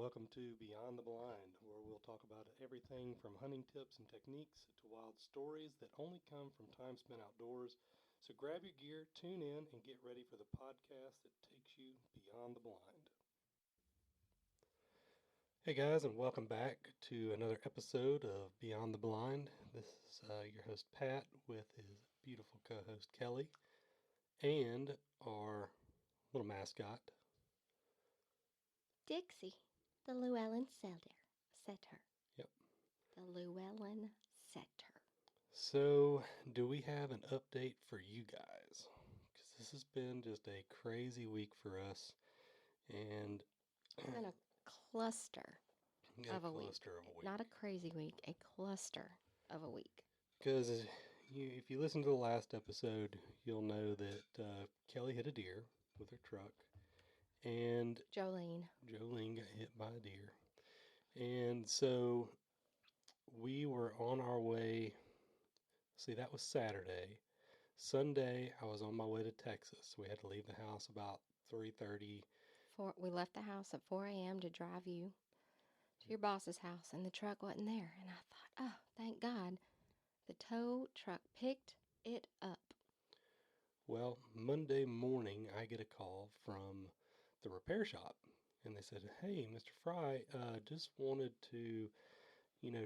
welcome to Beyond the Blind, where we'll talk about everything from hunting tips and techniques to wild stories that only come from time spent outdoors. So grab your gear, tune in, and get ready for the podcast that takes you beyond the blind. Hey guys, and welcome back to another episode of Beyond the Blind. This is your host Pat with his beautiful co-host Kelley and our little mascot. Dixie, the Llewellyn setter. Yep. The Llewellyn setter. So, do we have an update for you guys? Because this has been just a crazy week for us, and It's been a cluster of a week. cluster of a week. Not a crazy week, a cluster of a week. Because if you listen to the last episode, you'll know that Kelley hit a deer with her truck, and Jolene got hit by a deer. And so we were on our way. See, that was Saturday. Sunday, I was on my way to Texas. We had to leave the house about 3:30. We left the house at 4 a.m. to drive you to your boss's house, and the truck wasn't there. And I thought, oh, thank God. The tow truck picked it up. Well, Monday morning, I get a call from the repair shop, and they said, "Hey, Mr. Fry, just wanted to,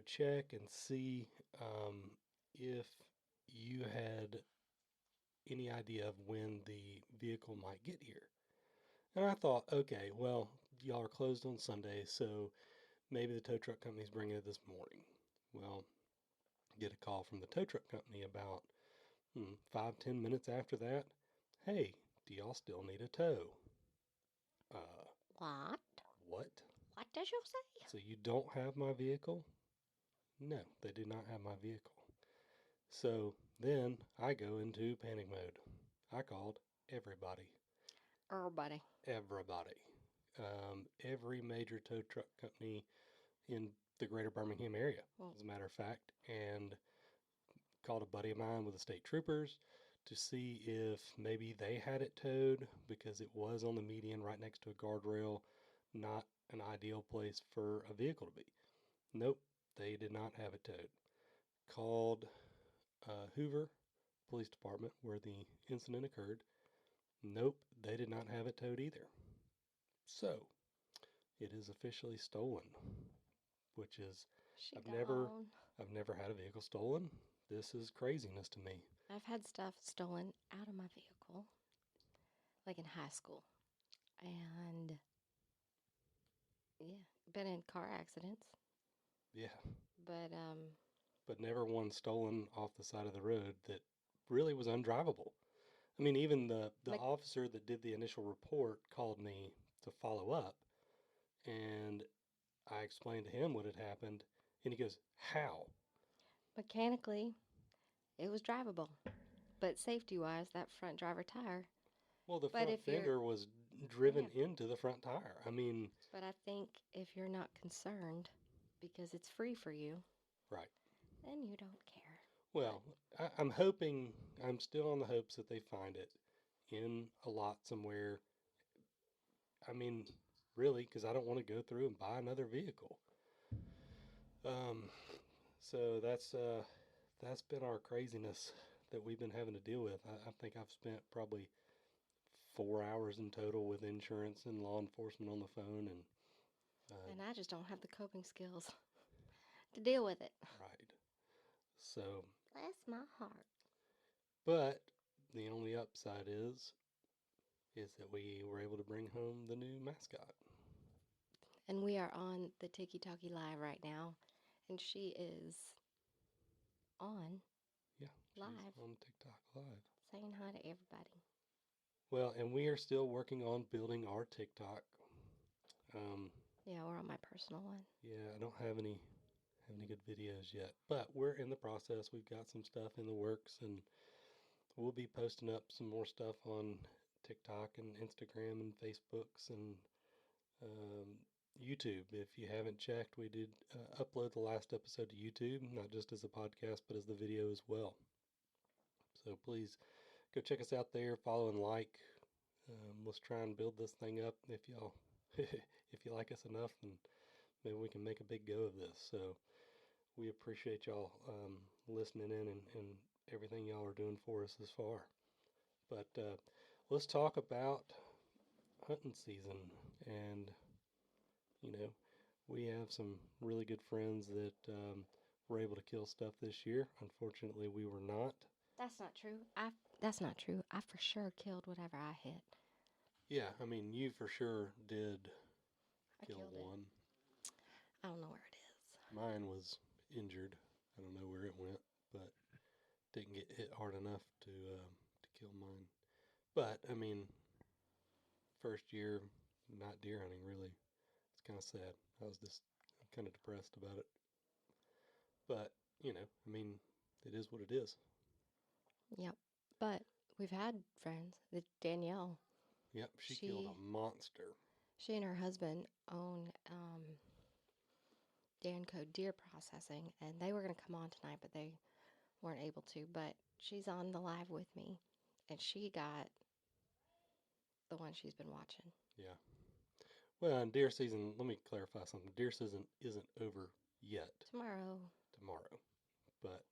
check and see if you had any idea of when the vehicle might get here." And I thought, okay, well, y'all are closed on Sunday, so maybe the tow truck company's bringing it this morning. Well, get a call from the tow truck company about 5-10 minutes after that. Hey, do y'all still need a tow? What? What? What did you say? So you don't have my vehicle? No, they do not have my vehicle. So then I go into panic mode. I called everybody. Everybody. Every major tow truck company in the greater Birmingham area, as a matter of fact, and called a buddy of mine with the state troopers to see if maybe they had it towed, because it was on the median right next to a guardrail, not an ideal place for a vehicle to be. Nope, they did not have it towed. Called Hoover Police Department where the incident occurred. Nope, they did not have it towed either. So, it is officially stolen, which is I've never had a vehicle stolen. This is craziness to me. I've had stuff stolen out of my vehicle, like in high school, and yeah, been in car accidents. Yeah, But never one stolen off the side of the road that really was undrivable. I mean, even the officer that did the initial report called me to follow up, and I explained to him what had happened, and he goes, "How?" mechanically, it was drivable, but safety-wise, that front driver tire. Well, the front fender was driven into the front tire. I mean... But I think if you're not concerned, because it's free for you, right, then you don't care. Well, I'm still on the hopes that they find it in a lot somewhere. I mean, really, because I don't want to go through and buy another vehicle. So that's been our craziness that we've been having to deal with. I think I've spent probably 4 hours in total with insurance and law enforcement on the phone, and I just don't have the coping skills to deal with it. Right. So bless my heart. But the only upside is that we were able to bring home the new mascot. And we are on the Tiki Talkie Live right now, and she is on live on TikTok Live saying hi to everybody. Well, and we are still working on building our TikTok. Yeah, we're on my personal one. Yeah, I don't have any good videos yet, but we're in the process. We've got some stuff in the works, and we'll be posting up some more stuff on TikTok and Instagram and Facebooks and YouTube. If you haven't checked, we did upload the last episode to YouTube, not just as a podcast, but as the video as well. So please go check us out there, follow and like. Let's try and build this thing up. If if you like us enough, then maybe we can make a big go of this. So we appreciate y'all listening in and everything y'all are doing for us this far. But let's talk about hunting season. And, you know, we have some really good friends that were able to kill stuff this year. Unfortunately, we were not. That's not true. That's not true. I for sure killed whatever I hit. Yeah, I mean, you for sure did I kill killed one. it. I don't know where it is. Mine was injured. I don't know where it went, but didn't get hit hard enough to kill mine. But I mean, first year not deer hunting really. It's kind of sad. I'm kind of depressed about it. But I mean, it is what it is. Yep. But we've had friends. The Danielle. Yep, she killed a monster. She and her husband own Danco Deer Processing, and they were going to come on tonight, but they weren't able to. But she's on the live with me, and she got the one she's been watching. Yeah. Well, in deer season, let me clarify something. Deer season isn't over yet. Tomorrow. But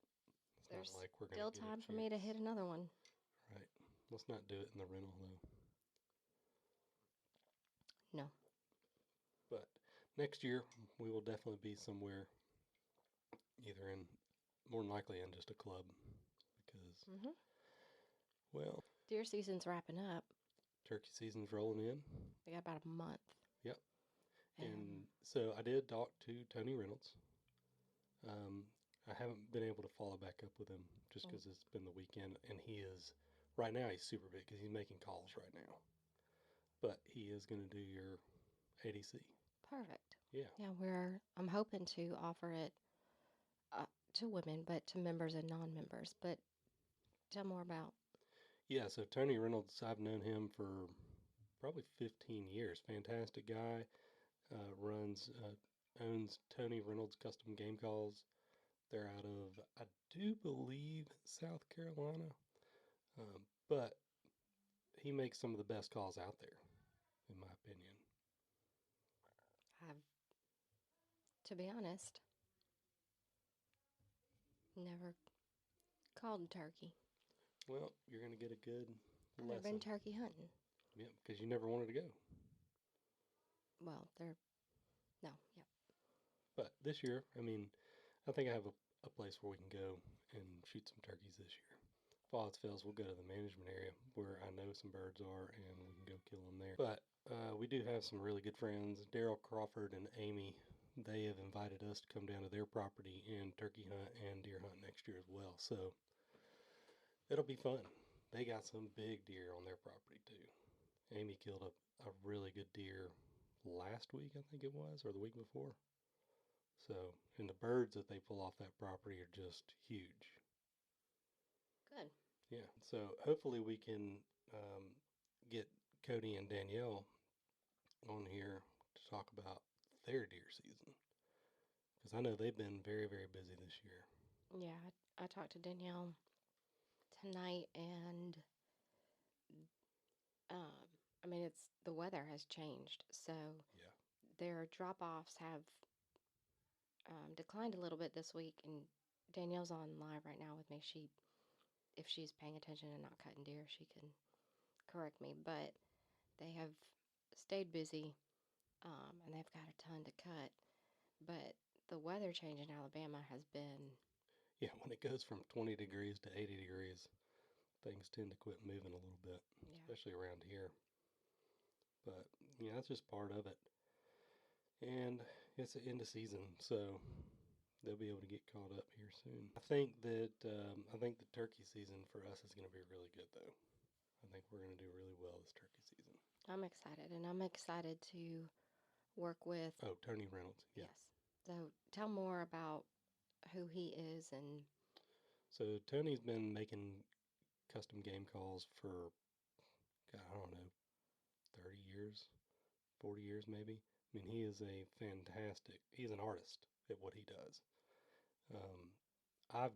it's There's not like we're going still to get time for me to hit another one. Right. Let's not do it in the rental, though. No. But next year, we will definitely be somewhere, either in, more than likely in just a club, because, well, deer season's wrapping up. Turkey season's rolling in. We got about a month. Yep. And so I did talk to Tony Reynolds. I haven't been able to follow back up with him just because it's been the weekend, and right now he's super big because he's making calls right now. But he is going to do your ADC. Perfect. Yeah. Yeah, I'm hoping to offer it to women, but to members and non-members. But tell more about. Yeah, so Tony Reynolds, I've known him for probably 15 years. Fantastic guy. Owns Tony Reynolds Custom Game Calls. They're out of, I do believe, South Carolina. But he makes some of the best calls out there, in my opinion. To be honest, never called turkey. Well, you're going to get a good lesson. I've been turkey hunting. Yeah, because you never wanted to go. Well, no, yep. But this year, I mean, I think I have a place where we can go and shoot some turkeys this year. If all else fails, we'll go to the management area where I know some birds are, and we can go kill them there. But we do have some really good friends, Daryl Crawford and Amy. They have invited us to come down to their property and turkey hunt and deer hunt next year as well. So it'll be fun. They got some big deer on their property too. Amy killed a really good deer last week, I think it was, or the week before. So, and the birds that they pull off that property are just huge. Good. Yeah. So hopefully we can get Cody and Danielle on here to talk about their deer season, because I know they've been very, very busy this year. Yeah, I talked to Danielle tonight, and I mean, the weather has changed, so yeah, their drop-offs have declined a little bit this week. And Danielle's on live right now with me. If she's paying attention and not cutting deer, she can correct me. But they have stayed busy, and they've got a ton to cut. But the weather change in Alabama has been. Yeah, when it goes from 20 degrees to 80 degrees, things tend to quit moving a little bit, especially around here. But, that's just part of it. And it's the end of season, so they'll be able to get caught up here soon. I think the turkey season for us is going to be really good, though. I think we're going to do really well this turkey season. I'm excited, and I'm excited to work with. Oh, Tony Reynolds. Yeah. Yes. So tell more about who he is. And so Tony's been making custom game calls for, God, I don't know, 30 years, 40 years maybe. I mean, he's an artist at what he does. I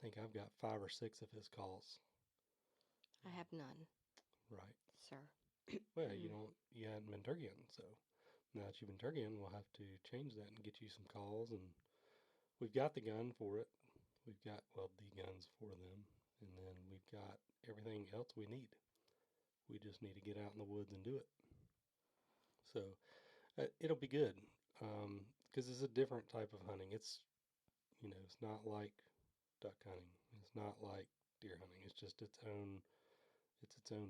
think I've got 5 or 6 of his calls. I have none. Right. Sir. Well, you hadn't been turkey hunting, so now that you've been turkey hunting, we'll have to change that and get you some calls. And we've got the gun for it. We've got, well, the guns for them. And then we've got everything else we need. We just need to get out in the woods and do it. So it'll be good because it's a different type of hunting. It's not like duck hunting. It's not like deer hunting. It's just its own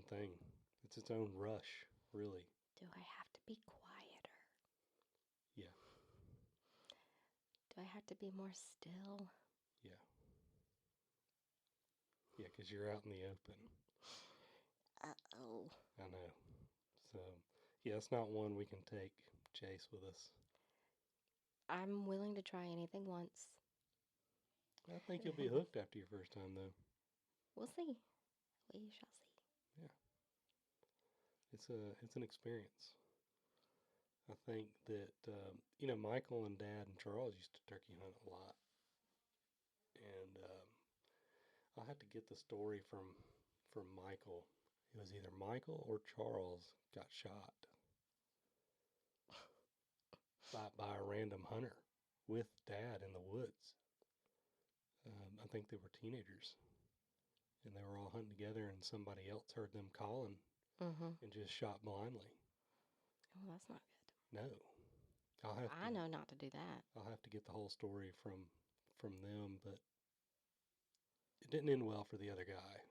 thing. It's its own rush, really. Do I have to be quieter? Yeah. Do I have to be more still? Yeah. Yeah, because you're out in the open. Uh-oh. I know. So, yeah, it's not one we can take Chase with us. I'm willing to try anything once. I think you'll be hooked after your first time, though. We'll see. We shall see. Yeah. It's an experience. I think that Michael and Dad and Charles used to turkey hunt a lot, and I'll have to get the story from Michael. It was either Michael or Charles got shot by a random hunter with Dad in the woods. I think they were teenagers, and they were all hunting together, and somebody else heard them calling and just shot blindly. Oh, that's not good. No, I know not to do that. I'll have to get the whole story from them, but it didn't end well for the other guy.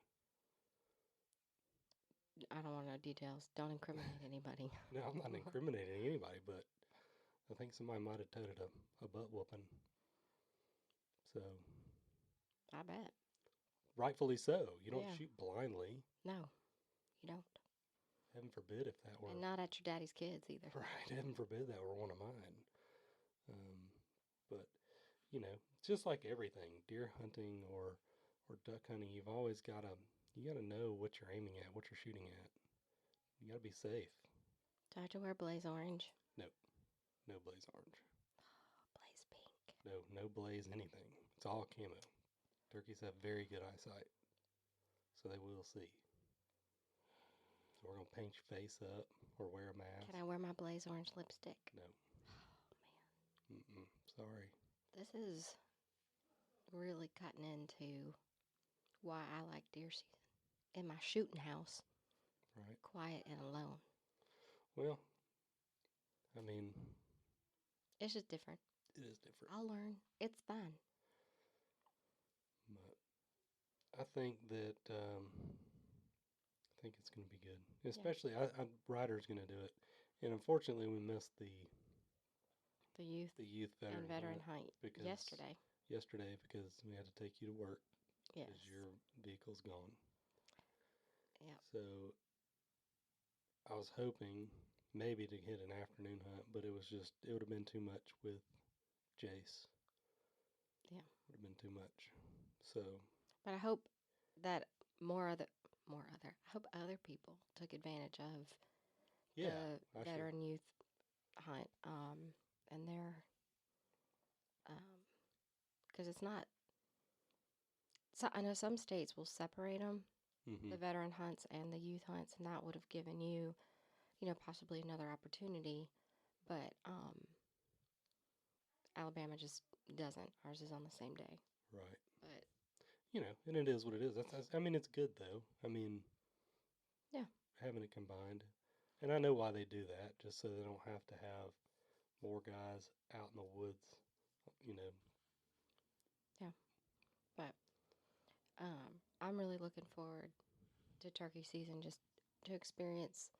I don't want to know details. Don't incriminate anybody. No, I'm not incriminating anybody, but I think somebody might have toted a butt whooping. So, I bet. rightfully so. You don't Yeah. shoot blindly. No, you don't. Heaven forbid if that were. And not at your daddy's kids either. Right, heaven forbid that were one of mine. But, it's just like everything, deer hunting or duck hunting, you gotta know what you're aiming at, what you're shooting at. You gotta be safe. Do I have to wear blaze orange? No, no blaze orange. Blaze pink. No blaze anything. It's all camo. Turkeys have very good eyesight, so they will see. So we're gonna paint your face up or wear a mask. Can I wear my blaze orange lipstick? No. Oh man. Sorry. This is really cutting into why I like deer season. In my shooting house. Right. Quiet and alone. Well, I mean, it's just different. It is different. I'll learn. It's fun. But I think that I think it's going to be good. Especially, yeah. Ryder's going to do it, and unfortunately, we missed the youth veteran hunt yesterday. Yesterday, because we had to take you to work. Yes. Because your vehicle's gone. Yeah. So I was hoping maybe to hit an afternoon hunt, but it would have been too much with Jace. Yeah. Would have been too much. So. But I hope that I hope other people took advantage of the veteran youth hunt, and their, because it's not. So I know some states will separate them, the veteran hunts and the youth hunts, and that would have given you, possibly another opportunity. But Alabama just doesn't. Ours is on the same day. Right. But and it is what it is. I mean, it's good though. I mean, yeah, having it combined, and I know why they do that, just so they don't have to have more guys out in the woods. Yeah, but I'm really looking forward to turkey season, just to experience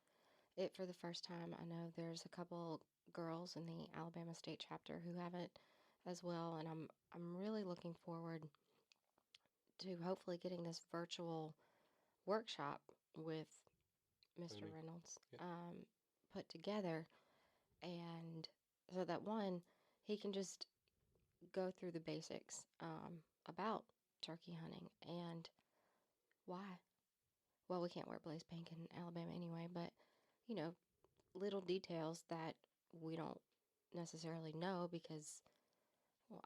it for the first time. I know there's a couple girls in the Alabama State chapter who haven't as well, and I'm really looking forward to hopefully getting this virtual workshop with Mr. Reynolds put together, and so that he can just go through the basics about turkey hunting and why. Well, we can't wear blaze pink in Alabama anyway, but little details that we don't necessarily know because, well,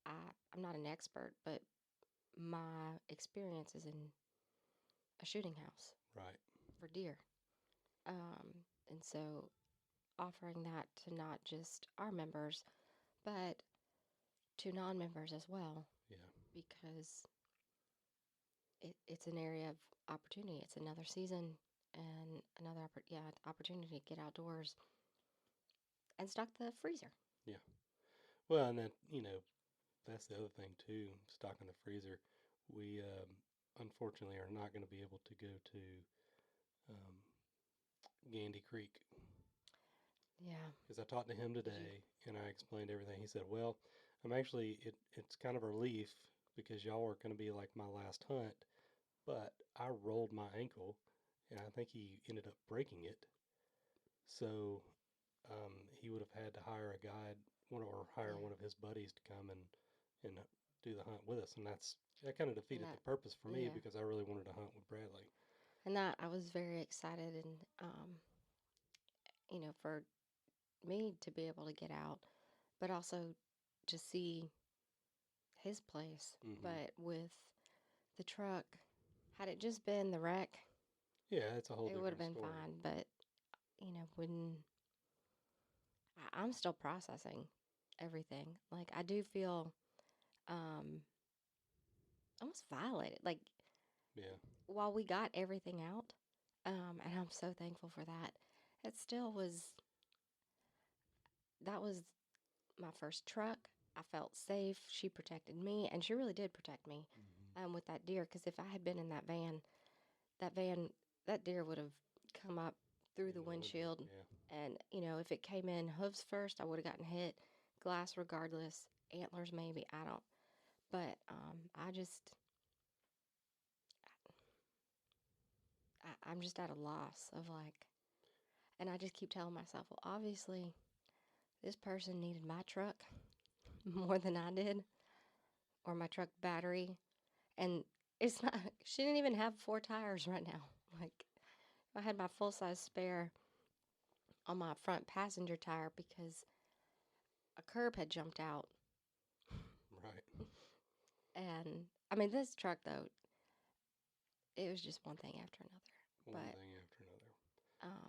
I'm not an expert, but my experience is in a shooting house. Right. For deer. And so offering that to not just our members, but to non members as well, Yeah. because it's an area of opportunity. It's another season and another opportunity to get outdoors and stock the freezer. Yeah. Well, and that, that's the other thing too. Stocking the freezer, we unfortunately are not going to be able to go to um, Gandy Creek Yeah. because I talked to him You. today and I explained everything. He said, "Well, it's kind of a relief because y'all are going to be like my last hunt, but I rolled my ankle and I think he ended up breaking it. So he would have had to hire a guide, or hire Yeah. one of his buddies to come and do the hunt with us, and that kind of And defeated that, the purpose for me yeah. because I really wanted to hunt with Bradley. And that I was very excited and, for me to be able to get out, but also to see his place. Hmm. But with the truck, had it just been the wreck, Yeah, it's a whole it would have different been story. fine. But, when I'm still processing everything, like I do feel um, almost violated. Like Yeah, while we got everything out, and I'm so thankful for that, it still was, that was my first truck. I felt safe. She protected me, and she really did protect me hmm, with that deer. Because if I had been in that van, that deer would have come up through into the the window. windshield. Yeah, And, if it came in hooves first, I would have gotten hit. Glass regardless. Antlers maybe. I don't. But I'm just at a loss of like, and I just keep telling myself, well, obviously, this person needed my truck more than I did, or my truck battery. And it's not, she didn't even have four tires right now. Like, I had my full size spare on my front passenger tire because a curb had jumped out. right. And I mean, this truck, though, it was just one thing after One another. thing after another.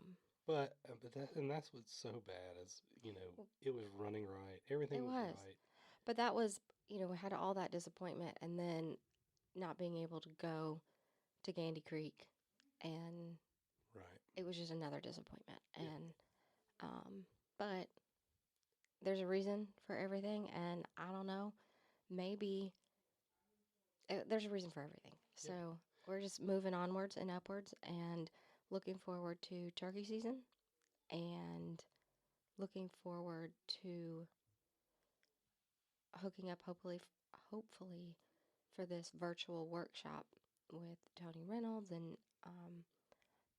But, That's what's so bad is well, it was running right, everything it was was. right. But that was, we had all that disappointment and then not being able to go to Gandy Creek. And Right. it was just another disappointment. Yeah. Um, but there's a reason for everything. And I don't know, maybe there's a reason for everything. Yeah. So we're just moving onwards and upwards and looking forward to turkey season and looking forward to hooking up hopefully for this virtual workshop with Tony Reynolds and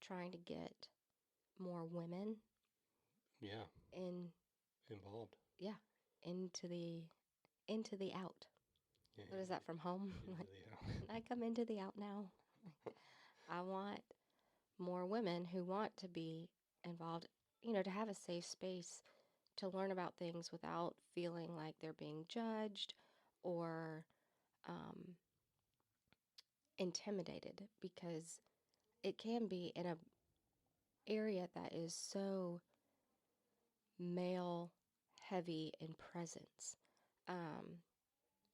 trying to get more women Yeah. in Involved. yeah into the out. Yeah. What is that from home? Into Like, the can I come into the out now? I want more women who want to be involved, to have a safe space to learn about things without feeling like they're being judged or um, intimidated, because it can be in a area that is so male heavy in presence. Um,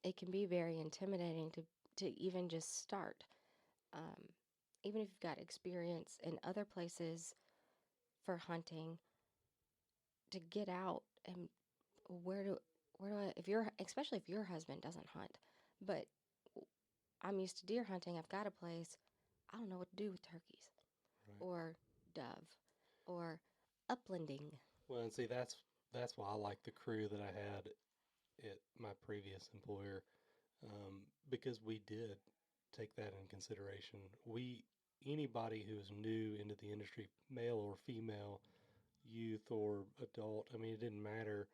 it can be very intimidating to even just start. Um, Even if you've got experience in other places for hunting, to get out and where do where do I if you're especially if your husband doesn't hunt, but I'm used to deer hunting, I've got a place, I don't know what to do with turkeys right. or dove or uplanding. Well, and see, that's why I like the crew that I had at my previous employer, because we did take that in consideration. Anybody who is new into the industry, male or female, youth or adult, I mean, it didn't matter.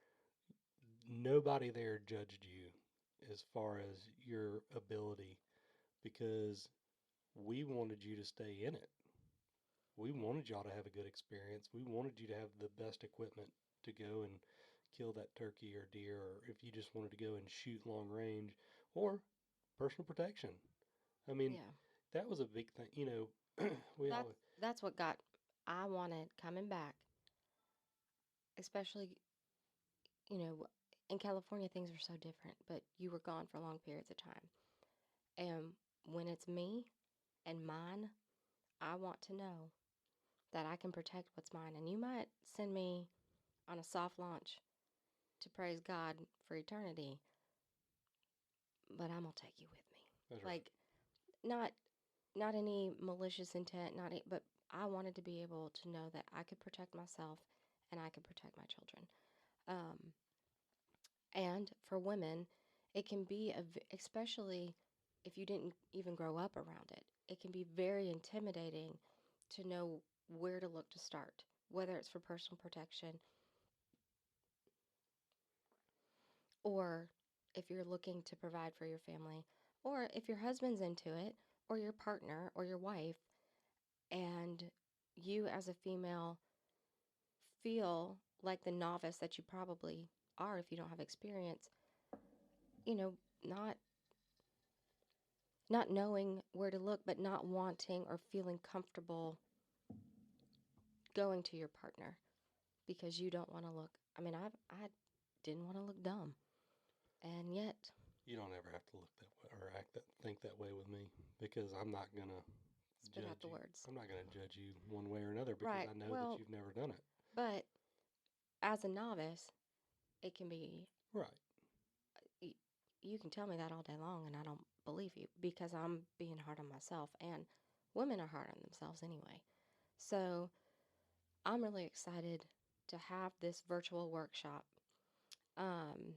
Nobody there judged you as far as your ability because we wanted you to stay in it. We wanted y'all to have a good experience. We wanted you to have the best equipment to go and kill that turkey or deer, or if you just wanted to go and shoot long range or personal protection. I mean, Yeah. that was a big thing. We That all, that's what got I wanted coming back, especially, you know, in California, things are so different, but you were gone for long periods of time. And when it's me and mine, I want to know that I can protect what's mine. And you might send me on a soft launch to praise God for eternity, but I'm gonna take you with me. That's right. Like, not not any malicious intent, not any, but I wanted to be able to know that I could protect myself and I could protect my children. Um, and for women, it can be especially if you didn't even grow up around it. It can be very intimidating to know where to look to start, whether it's for personal protection or if you're looking to provide for your family, or if your husband's into it, or your partner, or your wife, and you as a female feel like the novice that you probably are if you don't have experience, you know, not not knowing where to look, but not wanting or feeling comfortable going to your partner because you don't want to look. I mean, I didn't want to look dumb, and yet You don't ever have to look that way or think that way with me because I'm not gonna spit out judge the you. words. I'm not gonna judge you one way or another because Right. I know that Well, you've never done it. but as a novice, it can be. Right. y- You can tell me that all day long, and I don't believe you because I'm being hard on myself, and women are hard on themselves anyway. So I'm really excited to have this virtual workshop um,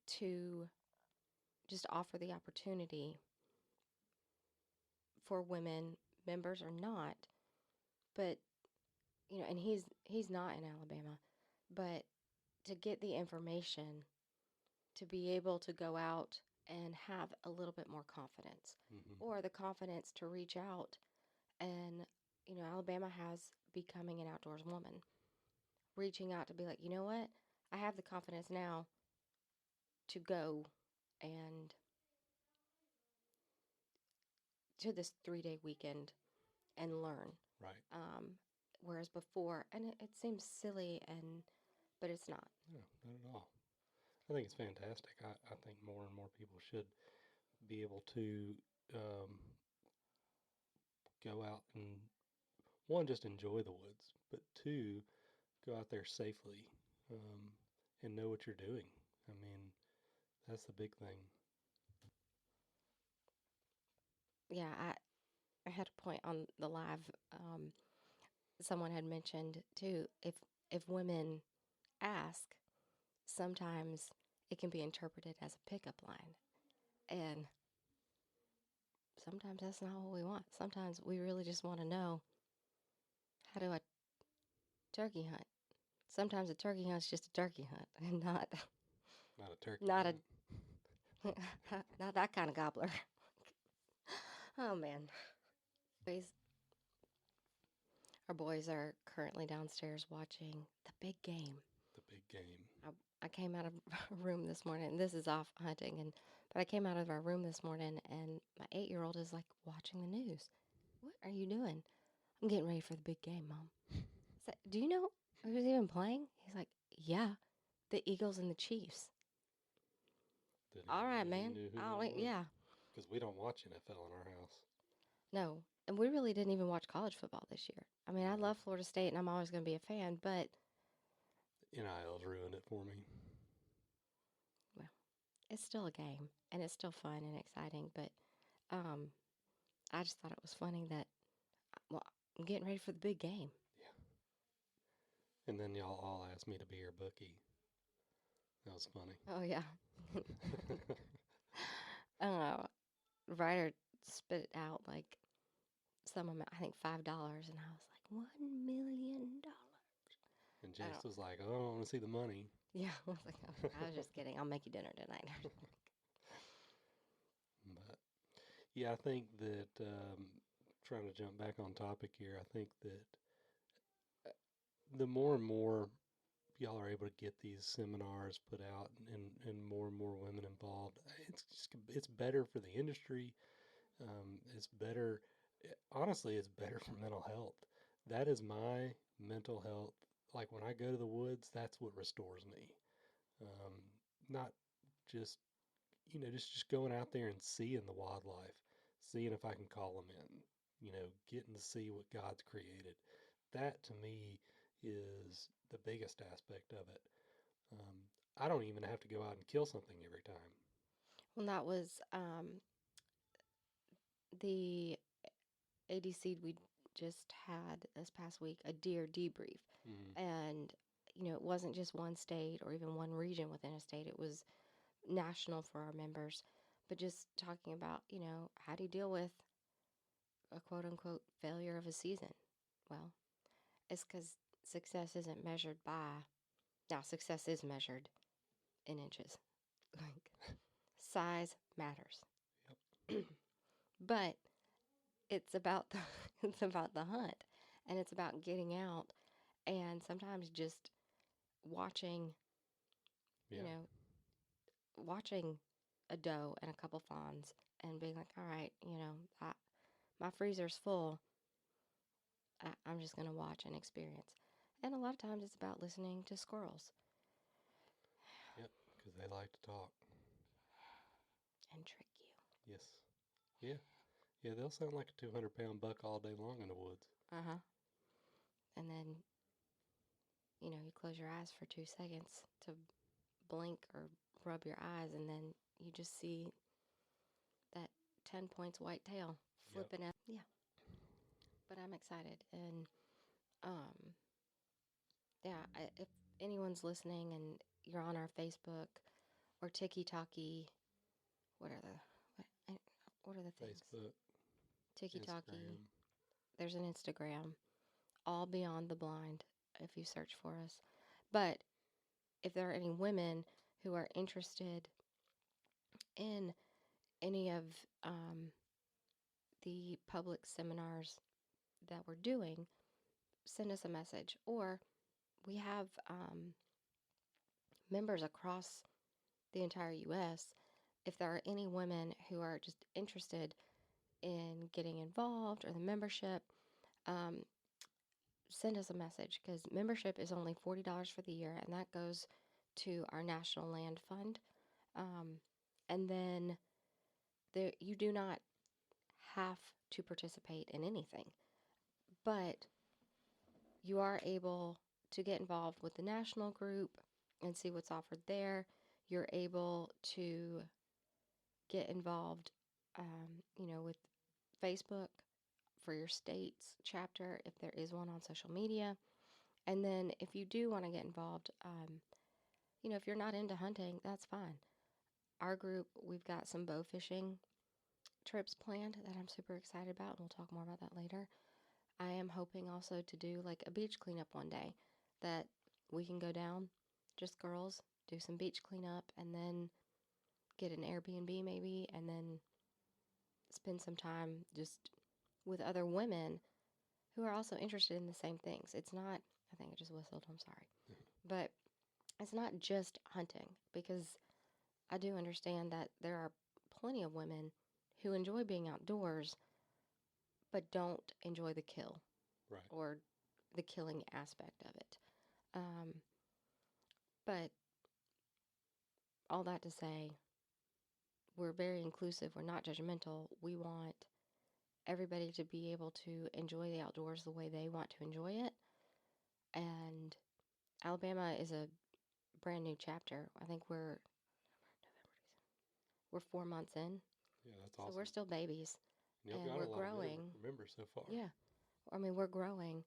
to just offer the opportunity for women, members or not, but and he's not in Alabama, but to get the information to be able to go out and have a little bit more confidence Mm-hmm. or the confidence to reach out and Alabama has becoming an outdoors woman reaching out to be like, you know what, I have the confidence now to go and to this 3-day weekend and learn. Right. Um, whereas before, and it seems silly, but it's not. No, not at all. I think it's fantastic. I think more and more people should be able to um, go out and one, just enjoy the woods, but two, go out there safely um, and know what you're doing. I mean, that's the big thing. Yeah, I had a point on the live. Someone had mentioned too, if women ask, sometimes it can be interpreted as a pickup line, and sometimes that's not what we want. Sometimes we really just want to know, how do I turkey hunt? Sometimes a turkey hunt's just a turkey hunt, and not Not a turkey. not Hunt. a not that kind of gobbler. Oh man, boys, our boys are currently downstairs watching the big game. The big game. I came out of a room this morning, and this is off hunting, but I came out of our room this morning, and my 8-year-old is like watching the news. What are you doing? I'm getting ready for the big game, Mom. I said, do you know who's even playing? He's like, yeah, the Eagles and the Chiefs. Didn't All even right, know he man. knew who I'll that was. yeah. Because we don't watch NFL in our house. No, and we really didn't even watch college football this year. I mean, I No. love Florida State, and I'm always going to be a fan, but NIL's ruined it for me. well, it's still a game, and it's still fun and exciting. But um, I just thought it was funny that well, I'm getting ready for the big game. Yeah. And then y'all all asked me to be your bookie. That was funny. Oh yeah. Ryder spit it out like some amount, I think $5, and I was like, $1 million. And I Jace don't. was like, oh, I want to see the money. Yeah, I was like, oh, I was just kidding. I'll make you dinner tonight. But yeah, I think that trying to jump back on topic here, I think that the more and more y'all are able to get these seminars put out and more women involved, it's better for the industry. It's better, honestly, it's better for mental health. that is my mental health. Like when I go to the woods, that's what restores me. Um, not just just going out there and seeing the wildlife, seeing if I can call them in. Getting to see what God's created. That to me is the biggest aspect of it. Um, I don't even have to go out and kill something every time. Well, that was the ADC we just had this past week, a deer debrief. Mm, And, it wasn't just one state or even one region within a state, it was national for our members. But just talking about, how do you deal with a quote unquote failure of a season? Well, it's because success isn't measured by, now, success is measured in inches. Like, size matters. yep. But it's about the it's about the hunt, and it's about getting out and sometimes just watching, you Yeah. know, watching a doe and a couple fawns and being like, all right, my freezer's full. I'm just going to watch and experience. And a lot of times it's about listening to squirrels Yep. Because they like to talk. and trick you. Yes. Yeah. Yeah. They'll sound like a 200-pound buck all day long in the woods. Uh-huh. And then, you close your eyes for 2 seconds to blink or rub your eyes, and then you just see that 10 points white tail Yep. flipping out. Yeah. But I'm excited. And, yeah, if anyone's listening and you're on our Facebook or Tiki Talkie, what are the what are the things? Facebook, Tiki Talkie. Instagram. There's an Instagram, All Beyond the Blind, if you search for us. But if there are any women who are interested in any of the public seminars that we're doing, send us a message. Or we have members across the entire U.S. If there are any women who are just interested in getting involved or the membership, um, send us a message, because membership is only $40 for the year, and that goes to our National Land Fund. And then you do not have to participate in anything, but you are able to get involved with the national group and see what's offered there. You're able to get involved, with Facebook for your state's chapter, if there is one on social media. And then if you do want to get involved, if you're not into hunting, that's fine. Our group, we've got some bow fishing trips planned that I'm super excited about, and we'll talk more about that later. I am hoping also to do like a beach cleanup one day, that we can go down, just girls, do some beach cleanup, and then get an Airbnb maybe, and then spend some time just with other women who are also interested in the same things. It's not, I think I just whistled, I'm sorry. But it's not just hunting, because I do understand that there are plenty of women who enjoy being outdoors but don't enjoy the kill Right. or the killing aspect of it. Um, but all that to say, we're very inclusive. We're not judgmental. We want everybody to be able to enjoy the outdoors the way they want to enjoy it. And Alabama is a brand new chapter. I think we're 4 months in, Yeah, that's so awesome. we're still babies, And y'all and got we're a lot growing. of members so far. Yeah, I mean, we're growing,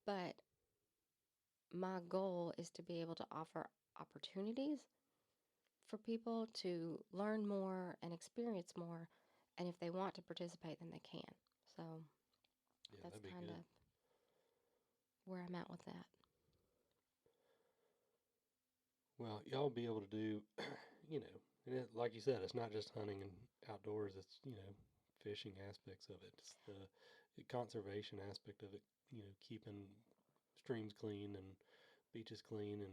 but my goal is to be able to offer opportunities for people to learn more and experience more, and if they want to participate, then they can. So Yeah, that's that'd be kind good. of where I'm at with that. Well, y'all be able to do, and like you said, it's not just hunting and outdoors. It's fishing aspects of it. It's the conservation aspect of it. Keeping streams clean and beaches clean and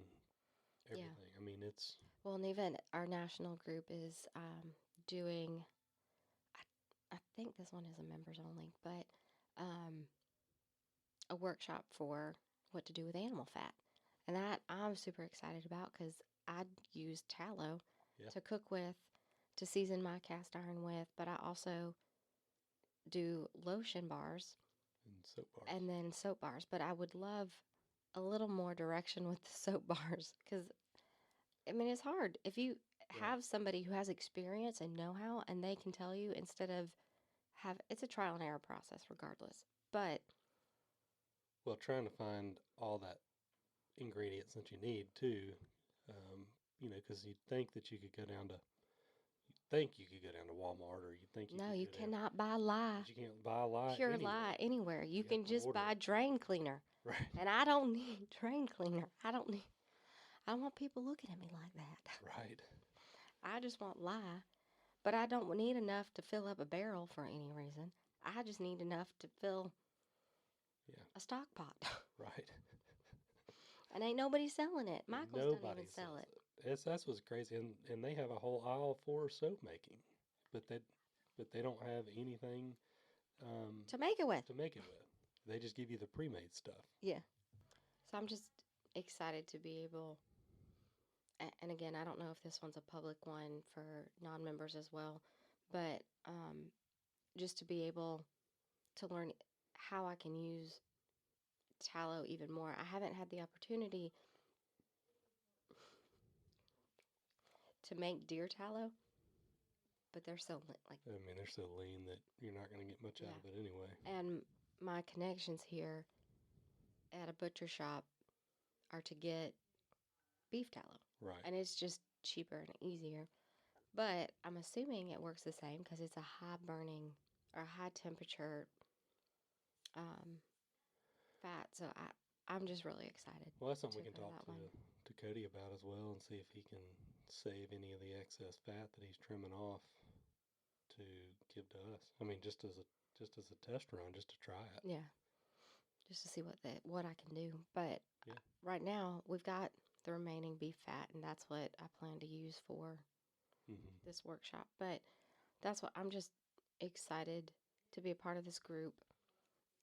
Yeah. everything. I mean, it's Well, and even our national group is doing, I think this one is a members only, but a workshop for what to do with animal fat. And that I'm super excited about because I use tallow to cook with, to season my cast iron with, but I also do lotion bars and then soap bars. But I would love a little more direction with the soap bars because, I mean, it's hard. If you have somebody who has experience and know-how and they can tell you instead of it's a trial and error process regardless. But well, trying to find all that ingredients that you need too, because you'd think that you could go down to Walmart, or you think no, could you go cannot buy lye, but you can't buy lye pure anywhere. lye anywhere. You can have to just order buy it. drain cleaner. Right. And I don't need drain cleaner. I don't want people looking at me like that. Right. I just want lye, but I don't need enough to fill up a barrel for any reason. I just need enough to fill a stock pot. Right. And ain't nobody selling it. Michael's don't even sell it. That's what's crazy, and they have a whole aisle for soap making, but they don't have anything to make it with. They just give you the pre-made stuff. Yeah. So I'm just excited to be able, and again, I don't know if this one's a public one for non-members as well, but just to be able to learn how I can use tallow even more. I haven't had the opportunity to make deer tallow, but they're so they're so lean that you're not going to get much out of it anyway. And my connections here at a butcher shop are to get beef tallow. Right. And it's just cheaper and easier. But I'm assuming it works the same because it's a high burning or high temperature fat. So I'm just really excited. Well, that's something we can talk to Cody about as well, and see if he can save any of the excess fat that he's trimming off to give to us. I mean, just as a test run, just to try it. Yeah. Just to see what I can do. But right now we've got the remaining beef fat, and that's what I plan to use for this workshop. But that's what I'm just excited to be a part of this group.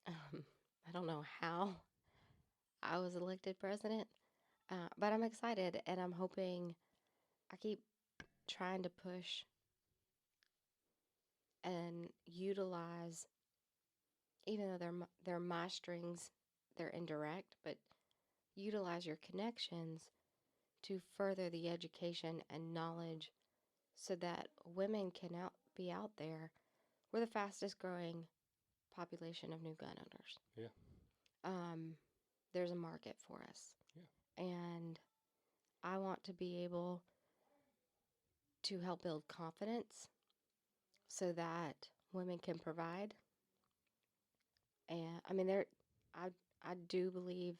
I don't know how I was elected president, but I'm excited, and I'm hoping I keep trying to push and utilize, even though they're my strings, they're indirect, but utilize your connections to further the education and knowledge so that women can be out there. We're the fastest growing population of new gun owners. Yeah. There's a market for us. Yeah. And I want to be able to help build confidence so that women can provide. And I mean, I do believe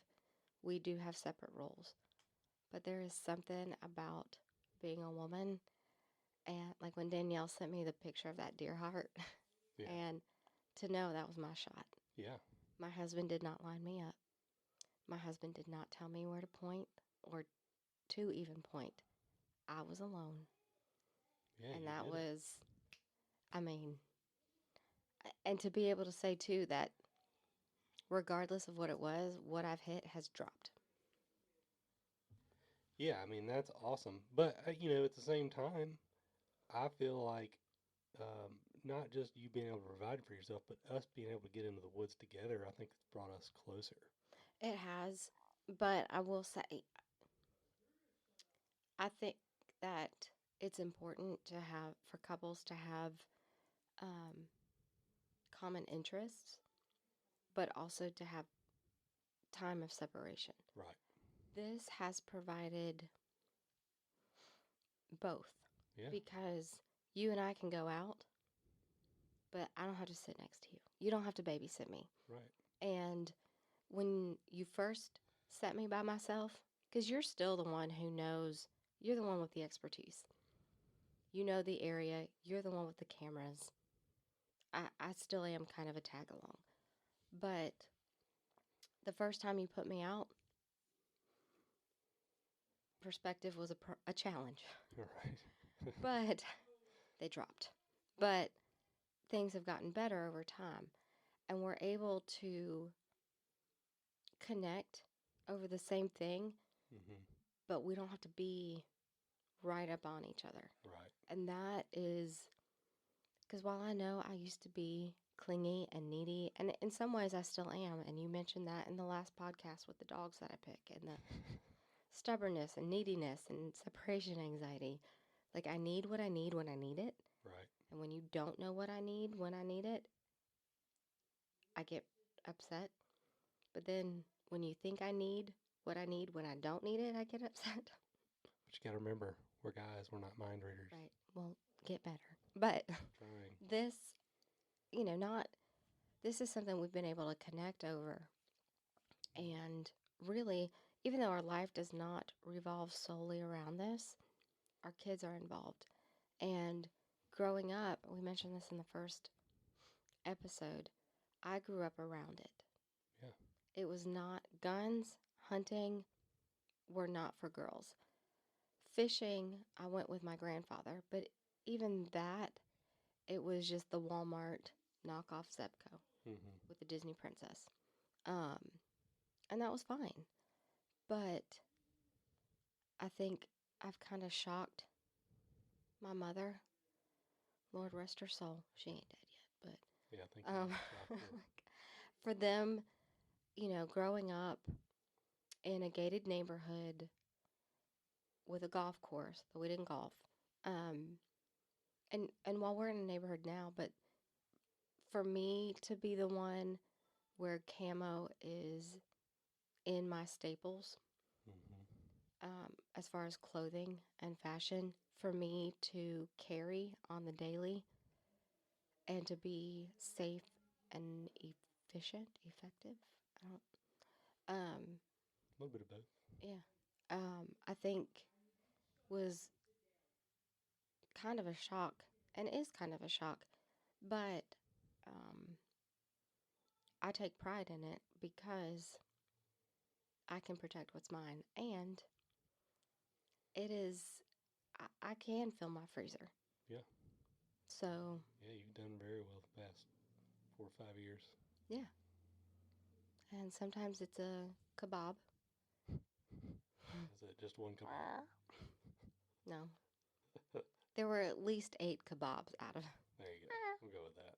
we do have separate roles, but there is something about being a woman. And like when Danielle sent me the picture of that deer heart, and to know that was my shot. Yeah. My husband did not line me up. My husband did not tell me where to point or to even point. I was alone. Yeah. And that was, I mean, and to be able to say too that regardless of what it was, what I've hit has dropped. Yeah, I mean, that's awesome. But, at the same time, I feel like not just you being able to provide for yourself, but us being able to get into the woods together, I think it's brought us closer. It has, but I will say, I think that it's important for couples to have common interests, but also to have time of separation. Right. This has provided both. Yeah. Because you and I can go out, but I don't have to sit next to you. You don't have to babysit me. Right. And when you first set me by myself, because you're still the one who knows, you're the one with the expertise. You know the area. You're the one with the cameras. I still am kind of a tag along. But the first time you put me out, perspective was a challenge. Right. But they dropped. But things have gotten better over time. And we're able to connect over the same thing, Mm-hmm. but we don't have to be right up on each other. Right. And that is because while I know I used to be clingy and needy, and in some ways I still am, and you mentioned that in the last podcast with the dogs that I pick, and the stubbornness and neediness and separation anxiety. Like, I need what I need when I need it. Right. And when you don't know what I need when I need it, I get upset. But then when you think I need what I need when I don't need it, I get upset. But you got to remember, we're guys, we're not mind readers. Right. Well, get better. But Trying. this, this is something we've been able to connect over. And really, even though our life does not revolve solely around this, our kids are involved. And growing up, we mentioned this in the first episode, I grew up around it. Yeah. It was not guns, hunting were not for girls. Fishing, I went with my grandfather, but even that, it was just the Walmart knockoff Zebco Mm-hmm. with the Disney princess. Um, and that was fine. But I think I've kind of shocked my mother. Lord rest her soul. She ain't dead yet, Yeah, I think but you shocked her. for them, growing up in a gated neighborhood with a golf course, though we didn't golf. Um, and while we're in a neighborhood now, but for me to be the one where camo is in my staples, Mm-hmm. as far as clothing and fashion, for me to carry on the daily and to be safe and efficient, effective. I don't. A little bit of both. Yeah. I think was kind of a shock and is kind of a shock, but um, I take pride in it because I can protect what's mine, and it is. I can fill my freezer. Yeah. So Yeah, you've done very well the past 4 or 5 years. yeah, and sometimes it's a kebab. Is it just one kebab? No, there were at least 8 kebabs out of. There you go. We'll go with that.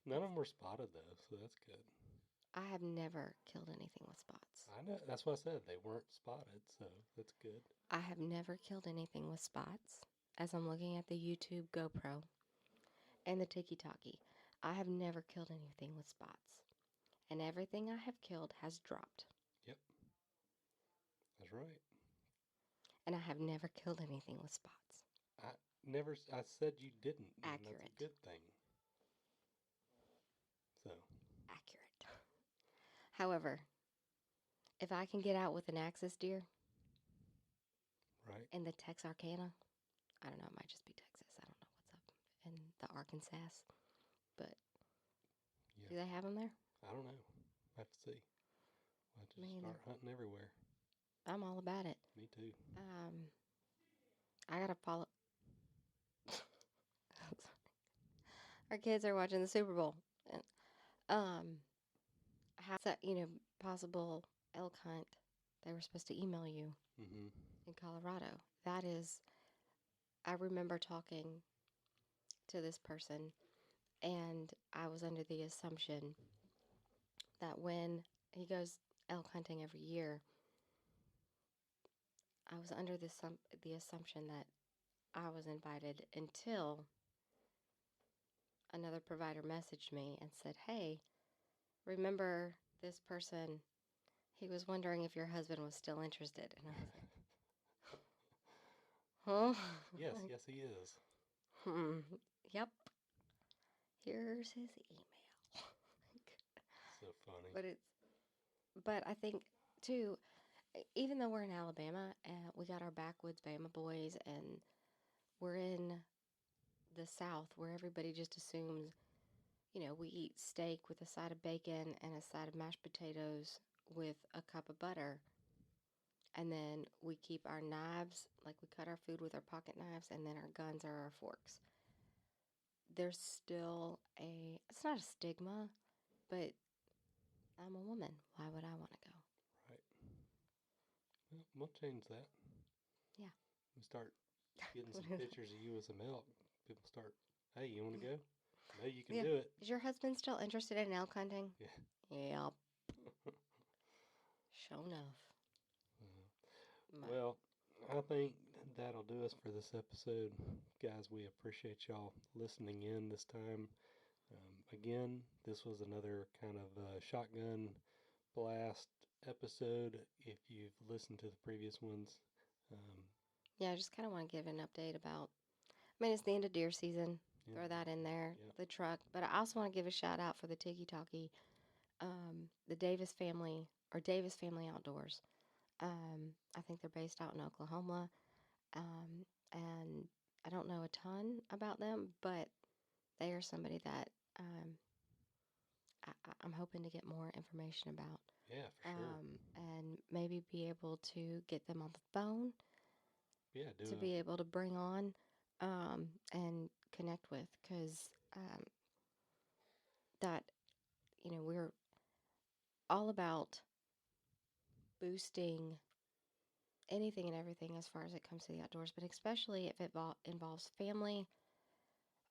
None of them were spotted though, so that's good. I have never killed anything with spots. I know. That's what I said. They weren't spotted, so that's good. I have never killed anything with spots. As I'm looking at the YouTube GoPro and the Tiki Taki, I have never killed anything with spots. And everything I have killed has dropped. Yep. That's right. And I have never killed anything with spots. I never. I said you didn't. And Accurate. that's a good thing. So. Accurate. However, if I can get out with an axis deer Right. in the Texarkana, I don't know, it might just be Texas. I don't know what's up in the Arkansas. But Yeah. do they have them there? I don't know. I have to see. We'll have to just start hunting everywhere. I'm all about it. Me too. I gotta follow. Our kids are watching the Super Bowl. And, how's that, possible elk hunt? They were supposed to email you Mm-hmm. in Colorado. That is, I remember talking to this person, and I was under the assumption that when he goes elk hunting every year, I was under the assumption that I was invited until another provider messaged me and said, "Hey, remember this person? He was wondering if your husband was still interested." And I was like, "Huh?" Yes, yes, he is. Yep. Here's his email. So funny. But I think too, even though we're in Alabama and we got our backwoods Bama boys, and we're in the South where everybody just assumes, we eat steak with a side of bacon and a side of mashed potatoes with a cup of butter. And then we keep our knives, like we cut our food with our pocket knives, and then our guns are our forks. There's still it's not a stigma, But I'm a woman. Why would I want to go? Right. Well, we'll change that. Yeah. We start getting some pictures of you with some elk. People start, hey, you want to go? No, you can do it. Is your husband still interested in elk hunting? Yeah. Yep. Sure enough. Well, I think that'll do us for this episode. Guys, we appreciate y'all listening in this time. Again, this was another kind of shotgun blast episode. If you've listened to the previous ones, yeah, I just kind of want to give an update about. I mean, it's the end of deer season. yeah, Throw that in there, yeah. the truck. But I also want to give a shout out for the Tiki Talkie, the Davis family Outdoors. I think they're based out in Oklahoma, and I don't know a ton about them, but they are somebody that I'm hoping to get more information about. Yeah, for sure. And maybe be able to get them on the phone. Yeah, to be able to bring on and connect with, because that, we're all about boosting anything and everything as far as it comes to the outdoors, but especially if it involves family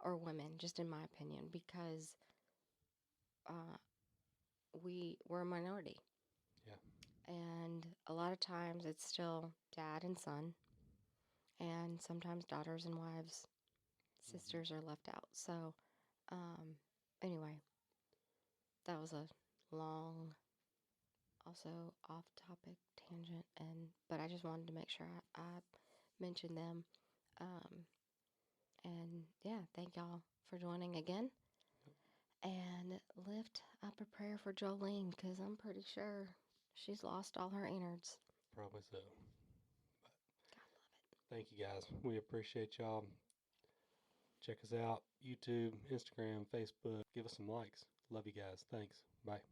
or women, just in my opinion, because uh, we're a minority. Yeah. And a lot of times it's still dad and son, and sometimes daughters and wives, sisters are left out. So, anyway, that was a long, also off topic tangent, but I just wanted to make sure I mentioned them. Um, and yeah, thank y'all for joining again. And lift up a prayer for Jolene, because I'm pretty sure she's lost all her innards. Probably so. God love it. Thank you guys. We appreciate y'all. Check us out. YouTube, Instagram, Facebook. Give us some likes. Love you guys. Thanks. Bye.